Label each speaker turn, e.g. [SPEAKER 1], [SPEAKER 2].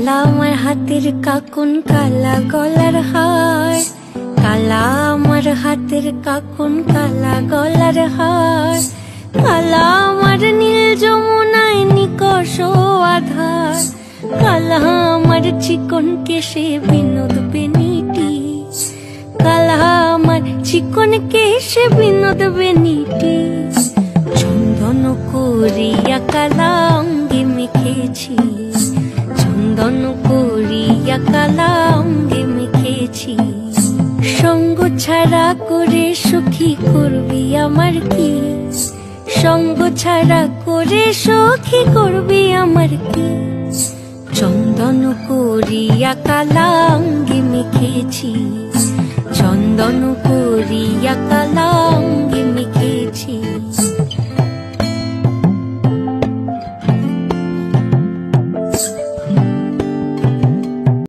[SPEAKER 1] কালা আমার হাতের কাকুন কালা গলার হার, কালা আমার হাতের কাকুন কালা গলার হার, কালা আমার নীল যমুনায় নিকষ আধার, কালা আমার চিকন কেশে বিনোদ বেনিটি, কালা আমার চিকন কেশে বিনোদ বেনিটি। চন্দন করিয়া কালা অঙ্গে মেখেছি, চন্দন করিয়া কালা অঙ্গে মেখেছি। সঙ্গ ছাড়া করে সখী করবি আমার কি, সঙ্গ ছাড়া করে সখী করবি আমার কি। চন্দন করিয়া কালা অঙ্গে মেখেছি, চন্দন করিয়া কালা অঙ্গে মেখেছি।